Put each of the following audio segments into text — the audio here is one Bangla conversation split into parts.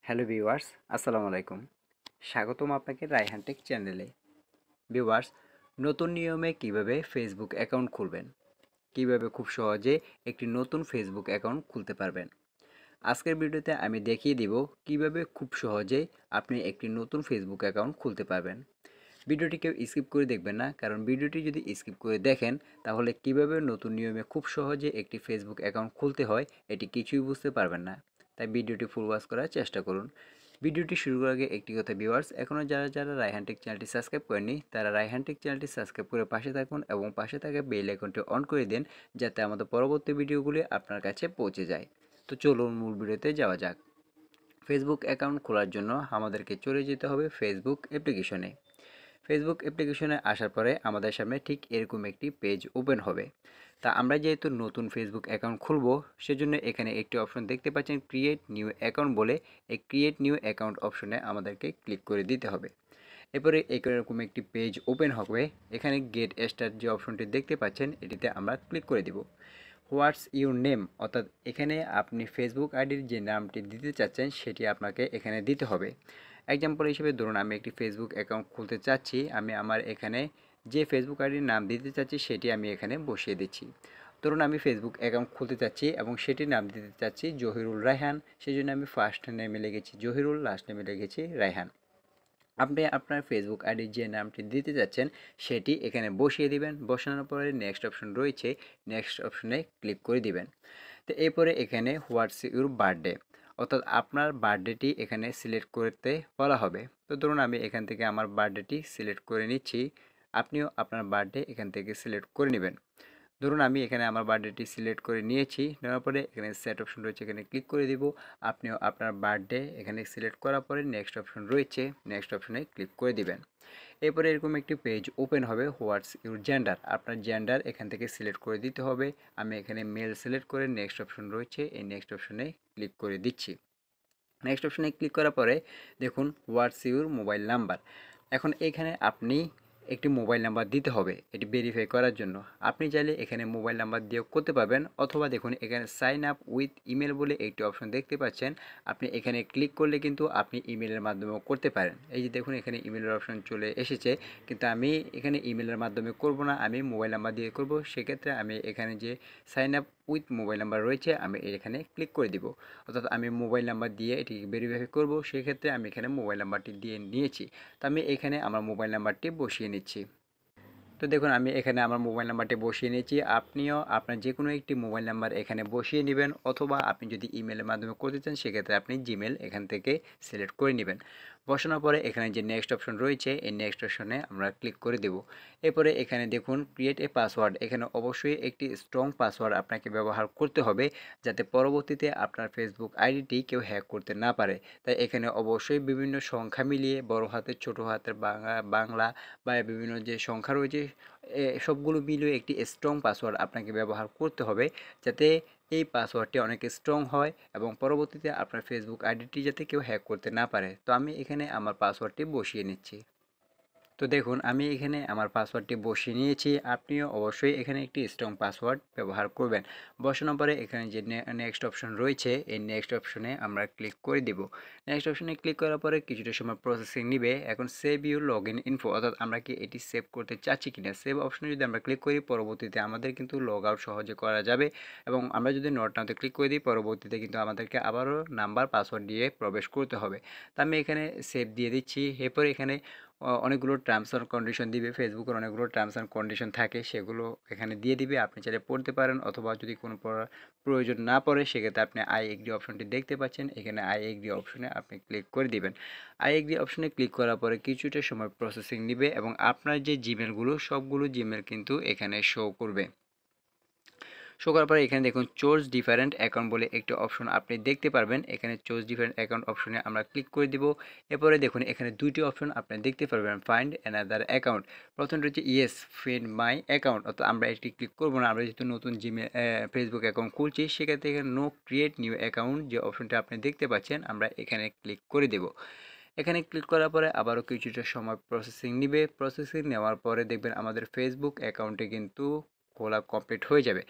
হ্যালো ভিউয়ার্স, আসসালামু আলাইকুম। স্বাগতম আপনাকে রায়হান টেক চ্যানেলে। ভিউয়ার্স, নতুন নিয়মে কিভাবে ফেসবুক অ্যাকাউন্ট খুলবেন, কিভাবে খুব সহজে একটি নতুন ফেসবুক অ্যাকাউন্ট খুলতে পারবেন। আজকের ভিডিওতে আমি দেখিয়ে দিব কিভাবে খুব সহজে আপনি একটি নতুন ফেসবুক অ্যাকাউন্ট খুলতে পারবেন। ভিডিওটি কেউ স্কিপ করে দেখবেন না, কারণ ভিডিওটি যদি স্কিপ করে দেখেন তাহলে কিভাবে নতুন নিয়মে খুব সহজে একটি ফেসবুক অ্যাকাউন্ট খুলতে হয় এটি কিছুই বুঝতে পারবেন না। তাই ভিডিওটি ফুল ওয়াচ করার চেষ্টা করুন। ভিডিওটি শুরু করার আগে একটি কথা ভিউয়ার্স, এখনও যারা রায়হান টেক চ্যানেলটি সাবস্ক্রাইব করেনি তারা রায়হান টেক চ্যানেলটি সাবস্ক্রাইব করে পাশে থাকুন এবং পাশে থাকা বেল আইকনটি অন করে দিন, যাতে আমাদের পরবর্তী ভিডিওগুলি আপনার কাছে পৌঁছে যায়। তো চলুন মূল ভিডিওতে যাওয়া যাক। ফেসবুক অ্যাকাউন্ট খোলার জন্য আমাদেরকে চলে যেতে হবে ফেসবুক অ্যাপ্লিকেশনে। ফেসবুক অ্যাপ্লিকেশনে আসার পরে আমাদের সামনে ঠিক এরকম একটি পেজ ওপেন হবে। তা আমরা যেহেতু নতুন ফেসবুক অ্যাকাউন্ট খুলব, সেজন্য এখানে একটি অপশন দেখতে পাচ্ছেন ক্রিয়েট নিউ অ্যাকাউন্ট বলে। এই ক্রিয়েট নিউ অ্যাকাউন্ট অপশনে আমাদেরকে ক্লিক করে দিতে হবে। এরপরে এরকম একটি পেজ ওপেন হবে। এখানে গেট স্টার্ট যে অপশনটি দেখতে পাচ্ছেন এটিতে আমরা ক্লিক করে দিব। হোয়াটস ইউর নেম, অর্থাৎ এখানে আপনি ফেসবুক আইডির যে নামটি দিতে চাচ্ছেন সেটি আপনাকে এখানে দিতে হবে। এক্সাম্পল হিসেবে ধরুন আমি একটি ফেসবুক অ্যাকাউন্ট খুলতে চাচ্ছি, আমি আমার এখানে যে ফেসবুক আইডির নাম দিতে চাচ্ছি সেটি আমি এখানে বসিয়ে দিচ্ছি। ধরুন আমি ফেসবুক অ্যাকাউন্ট খুলতে চাচ্ছি এবং সেটির নাম দিতে চাচ্ছি জহিরুল রায়হান, সেই জন্য আমি ফার্স্ট নেমে লিখেছি জহিরুল, লাস্ট নেমে লিখেছি রায়হান। আপনি আপনার ফেসবুক আইডির যে নামটি দিতে যাচ্ছেন সেটি এখানে বসিয়ে দিবেন। বসানোর পরে নেক্সট অপশন রয়েছে, নেক্সট অপশনে ক্লিক করে দিবেন। তো এরপরে এখানে হোয়াটস ইউর বার্থডে, অর্থাৎ আপনার বার্থডেটি এখানে সিলেক্ট করতে বলা হবে। তো ধরুন আমি এখান থেকে আমার বার্থডেটি সিলেক্ট করে নিচ্ছি, আপনিও আপনার বার্থডে এখান থেকে সিলেক্ট করে নেবেন। ধরুন আমি এখানে আমার বার্থডেটি সিলেক্ট করে নিয়েছি, নেওয়ার পরে এখানে সেট অপশন রয়েছে, এখানে ক্লিক করে দিব। আপনিও আপনার বার্থডে এখানে সিলেক্ট করার পরে নেক্সট অপশন রয়েছে, নেক্সট অপশনে ক্লিক করে দিবেন। এরপরে এরকম একটি পেজ ওপেন হবে। হোয়াটস ইউর জেন্ডার, আপনার জেন্ডার এখান থেকে সিলেক্ট করে দিতে হবে। আমি এখানে মেল সিলেক্ট করে নেক্সট অপশন রয়েছে, এই নেক্সট অপশনে ক্লিক করে দিচ্ছি। নেক্সট অপশনে ক্লিক করার পরে দেখুন হোয়াটস ইউর মোবাইল নাম্বার। এখন এখানে আপনি একটি মোবাইল নাম্বার দিতে হবে এটি ভেরিফাই করার জন্য। আপনি চাইলে এখানে মোবাইল নাম্বার দিয়েও করতে পারবেন, অথবা দেখুন এখানে সাইন আপ উইথ ইমেল বলে একটি অপশন দেখতে পাচ্ছেন। আপনি এখানে ক্লিক করলে কিন্তু আপনি ইমেলের মাধ্যমেও করতে পারেন। এই যে দেখুন এখানে ইমেলের অপশন চলে এসেছে, কিন্তু আমি এখানে ইমেলের মাধ্যমে করব না, আমি মোবাইল নাম্বার দিয়ে করব। সেক্ষেত্রে আমি এখানে যে sign up with mobile number রয়েছে আমি এখানে ক্লিক করে দিব। অর্থাৎ আমি মোবাইল নাম্বার দিয়ে এটি ভেরিফাই করব, সেক্ষেত্রে আমি এখানে মোবাইল নাম্বারটি দিয়ে নিয়েছি। তো আমি এখানে আমার মোবাইল নাম্বারটি বসিয়ে নিচ্ছি। তো দেখুন আমি এখানে আমার মোবাইল নাম্বারটি বসিয়ে নিয়েছি। আপনিও আপনার যে কোনো একটি মোবাইল নাম্বার এখানে বসিয়ে নেবেন, অথবা আপনি যদি ইমেলের মাধ্যমে করতে চান সেক্ষেত্রে আপনি জিমেল এখান থেকে সিলেক্ট করে নেবেন। বসানোর পরে এখানে যে নেক্সট অপশন রয়েছে এই নেক্সট অপশনে আমরা ক্লিক করে দেব। এরপরে এখানে দেখুন ক্রিয়েট এ পাসওয়ার্ড, এখানে অবশ্যই একটি স্ট্রং পাসওয়ার্ড আপনাকে ব্যবহার করতে হবে, যাতে পরবর্তীতে আপনার ফেসবুক আইডিটি কেউ হ্যাক করতে না পারে। তাই এখানে অবশ্যই বিভিন্ন সংখ্যা মিলিয়ে বড় হাতের, ছোট হাতের, বাংলা বা বিভিন্ন যে সংখ্যা রয়েছে সবগুলো মিলিয়ে একটি স্ট্রং পাসওয়ার্ড আপনাকে ব্যবহার করতে হবে, যাতে এই পাসওয়ার্ডটি অনেক স্ট্রং হয় এবং পরবর্তীতে আপনার ফেসবুক আইডিটি যাতে কেউ হ্যাক করতে না পারে। তো আমি এখানে আমার পাসওয়ার্ডটি বসিয়ে নিচ্ছি। তো দেখুন আমি এখানে আমার পাসওয়ার্ডটি বসিয়ে নিয়েছি, আপনিও অবশ্যই এখানে একটি স্ট্রং পাসওয়ার্ড ব্যবহার করবেন। বসানোর পরে এখানে যে নেক্সট অপশন রয়েছে এই নেক্সট অপশনে আমরা ক্লিক করে দিব। নেক্সট অপশনে ক্লিক করার পরে কিছুটা সময় প্রসেসিং নিবে। এখন save your log in info, অর্থাৎ আমরা কি এটি সেভ করতে চাচ্ছি কিনা। সেভ অপশনে যদি আমরা ক্লিক করি পরবর্তীতে আমাদের কিন্তু লগ আউট সহজে করা যাবে, এবং আমরা যদি নট নাওতে ক্লিক করে দিই পরবর্তীতে কিন্তু আমাদেরকে আবারও নাম্বার পাসওয়ার্ড দিয়ে প্রবেশ করতে হবে। তা আমি এখানে সেভ দিয়ে দিচ্ছি। এরপর এখানে অনেকগুলো টার্মস অ্যান্ড কন্ডিশন দিবে, ফেসবুকের অনেকগুলো টার্মস অ্যান্ড কন্ডিশন থাকে, সেগুলো এখানে দিয়ে দিবে। আপনি চাইলে পড়তে পারেন, অথবা যদি কোনো প্রয়োজন না পড়ে সেক্ষেত্রে আপনি আই এগ্রি অপশনটি দেখতে পাচ্ছেন, এখানে আই এগ্রি অপশনে আপনি ক্লিক করে দিবেন। আই এগ্রি অপশনে ক্লিক করার পরে কিছুটা সময় প্রসেসিং নিবে এবং আপনার যে জিমেলগুলো সবগুলো জিমেল কিন্তু এখানে শো করবে। শো করার পরে এখানে দেখুন চুজ ডিফারেন্ট অ্যাকাউন্ট বলে একটি অপশন আপনি দেখতে পারবেন। এখানে চুজ ডিফারেন্ট অ্যাকাউন্ট অপশনে আমরা ক্লিক করে দিব। এরপরে দেখুন এখানে দুইটি অপশন আপনি দেখতে পারবেন, ফাইন্ড অ্যানাদার অ্যাকাউন্ট। প্রথমটি হচ্ছে ইয়েস ফিন্ড মাই অ্যাকাউন্ট, অর্থাৎ আমরা এটি ক্লিক করবো না, আমরা যেহেতু নতুন জিমেল ফেসবুক অ্যাকাউন্ট খুলছি সেক্ষেত্রে এখানে নো ক্রিয়েট নিউ অ্যাকাউন্ট যে অপশনটা আপনি দেখতে পাচ্ছেন আমরা এখানে ক্লিক করে দেব। এখানে ক্লিক করার পরে আবারও কিছুটা সময় প্রসেসিং নিবে। প্রসেসিং নেওয়ার পরে দেখবেন আমাদের ফেসবুক অ্যাকাউন্টে কিন্তু খোলা কমপ্লিট হয়ে যাবে।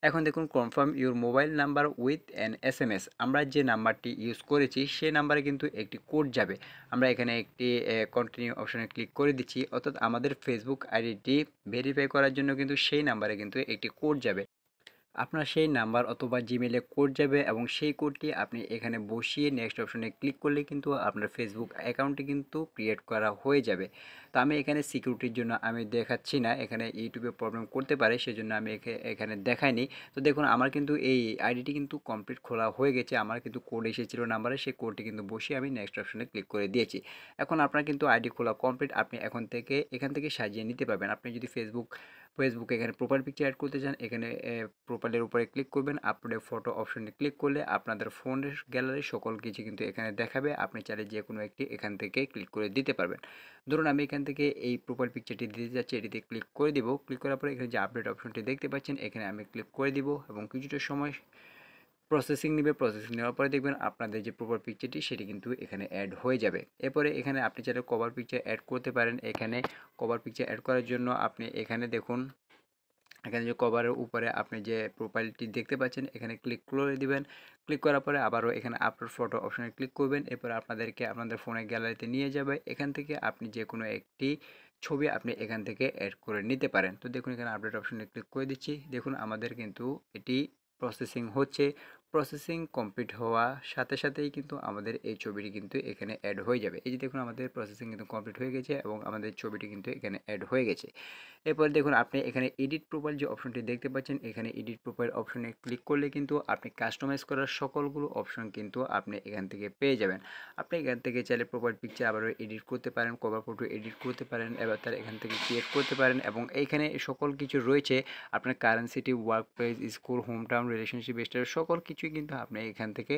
এখন দেখুন confirm your mobile number with an SMS, আমরা যে নাম্বারটি ইউজ করেছি সেই নাম্বারে কিন্তু একটি কোড যাবে। আমরা এখানে একটি কন্টিনিউ অপশনে ক্লিক করে দিচ্ছি, অর্থাৎ আমাদের ফেসবুক আইডিটি ভেরিফাই করার জন্য কিন্তু সেই নাম্বারে কিন্তু একটি কোড যাবে। আপনার সেই নাম্বার অথবা জিমেলে কোড যাবে এবং সেই কোডটি আপনি এখানে বসিয়ে নেক্সট অপশনে ক্লিক করলে কিন্তু আপনার ফেসবুক অ্যাকাউন্টটি কিন্তু ক্রিয়েট করা হয়ে যাবে। তো আমি এখানে সিকিউরিটির জন্য আমি দেখাচ্ছি না, এখানে ইউটিউবে প্রবলেম করতে পারে, সেজন্য আমি এখানে দেখাইনি। তো দেখুন আমার কিন্তু এই আইডিটি কিন্তু কমপ্লিট খোলা হয়ে গেছে, আমার কিন্তু কোড এসেছিল নাম্বারে, সেই কোডটি কিন্তু বসিয়ে আমি নেক্সট অপশনে ক্লিক করে দিয়েছি। এখন আপনার কিন্তু আইডি খোলা কমপ্লিট, আপনি এখান থেকে সাজিয়ে নিতে পারবেন। আপনি যদি ফেসবুকে এখানে প্রোফাইল পিকচার অ্যাড করতে চান, এখানে প্রোফাইলের উপরে ক্লিক করবেন, আপলোডে ফটো অপশনে ক্লিক করলে আপনাদের ফোনের গ্যালারি সকল কিছু কিন্তু এখানে দেখাবে। আপনি চাইলে যে কোনো একটি এখান থেকে ক্লিক করে দিতে পারবেন। ধরুন আমি এখান থেকে এই প্রোফাইল পিকচারটি দিতে যাচ্ছি, এটিতে ক্লিক করে দিব। ক্লিক করার পরে এখানে যে আপডেট অপশনটি দেখতে পাচ্ছেন, এখানে আমি ক্লিক করে দিব এবং কিছুটা সময় প্রসেসিং নেবে। প্রসেসিং নেওয়ার পরে দেখবেন আপনাদের যে প্রোফাইল পিকচারটি সেটি কিন্তু এখানে অ্যাড হয়ে যাবে। এরপরে এখানে আপনি চাইলে কভার পিকচার অ্যাড করতে পারেন। এখানে কভার পিকচার অ্যাড করার জন্য আপনি এখানে দেখুন, এখানে যে কভারের উপরে আপনি যে প্রোফাইলটি দেখতে পাচ্ছেন এখানে ক্লিক করে দিবেন। ক্লিক করার পরে আবারও এখানে আপলোড ফটো অপশনে ক্লিক করবেন। এরপর আপনাদেরকে আপনাদের ফোনের গ্যালারিতে নিয়ে যাবে। এখান থেকে আপনি যে কোনো একটি ছবি আপনি এখান থেকে অ্যাড করে নিতে পারেন। তো দেখুন এখানে আপডেট অপশনে ক্লিক করে দিচ্ছি। দেখুন আমাদের কিন্তু এটি প্রসেসিং হচ্ছে। প্রসেসিং কমপ্লিট হওয়ার সাথে সাথেই কিন্তু আমাদের এই ছবিটি কিন্তু এখানে অ্যাড হয়ে যাবে। এই যে দেখুন আমাদের প্রসেসিং কিন্তু কমপ্লিট হয়ে গেছে এবং আমাদের ছবিটি কিন্তু এখানে অ্যাড হয়ে গেছে। এরপর দেখুন আপনি এখানে এডিট প্রোফাইল যে অপশনটি দেখতে পাচ্ছেন, এখানে এডিট প্রোফাইল অপশনে ক্লিক করলে কিন্তু আপনি কাস্টমাইজ করার সকলগুলো অপশন কিন্তু আপনি এখান থেকে পেয়ে যাবেন। আপনি এখান থেকে চাইলে প্রোফাইল পিকচার আবারও এডিট করতে পারেন, কভার ফটো এডিট করতে পারেন, এবার তার এখান থেকে ক্রিয়েট করতে পারেন এবং এইখানে সকল কিছু রয়েছে। আপনার কারেন্সিটি, work place, school, home town, relationship star সকল কিছুই কিন্তু আপনি এখান থেকে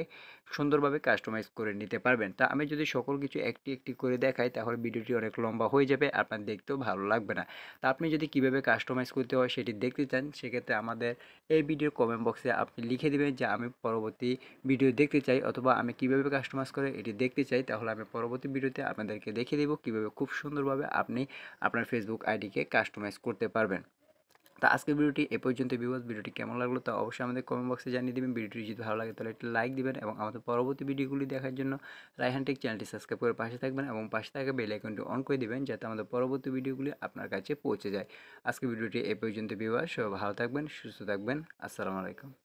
সুন্দরভাবে কাস্টমাইজ করে নিতে পারবেন। তা আমি যদি সকল কিছু একটি একটি করে দেখাই তাহলে ভিডিওটি অনেক লম্বা হয়ে যাবে, আপনার দেখতেও ভালো লাগবে না। তা আপনি যদি কিভাবে কাস্টমাইজ করতে হয় সেটি দেখতে চান, সেক্ষেত্রে আমাদের এই ভিডিওর কমেন্ট বক্সে আপনি লিখে দিবেন যে আমি পরবর্তী ভিডিও দেখতে চাই অথবা আমি কিভাবে কাস্টমাইজ করে এটি দেখতে চাই, তাহলে আমি পরবর্তী ভিডিওতে আপনাদেরকে দেখিয়ে দেবো কীভাবে খুব সুন্দরভাবে আপনি আপনার ফেসবুক আইডিকে কাস্টমাইজ করতে পারবেন। তা আজকের ভিডিওটি এ পর্যন্ত। ভিডিওটি কেমন লাগলো তা অবশ্যই আমাদের কমেন্ট বক্সে জানিয়ে দেবেন। ভিডিওটি যদি ভালো লাগে তাহলে একটি লাইক দিবেন এবং আমাদের পরবর্তী ভিডিওগুলি দেখার জন্য রায়হান টেক চ্যানেলটি সাবস্ক্রাইব করে পাশে থাকবেন এবং পাশে থাকা বেল আইকনটি অন করে দিবেন যাতে আমাদের পরবর্তী ভিডিওগুলি আপনার কাছে পৌঁছে যায়। আজকের ভিডিওটি এ পর্যন্ত। সবাই ভালো থাকবেন, সুস্থ থাকবেন। আসসালামু আলাইকুম।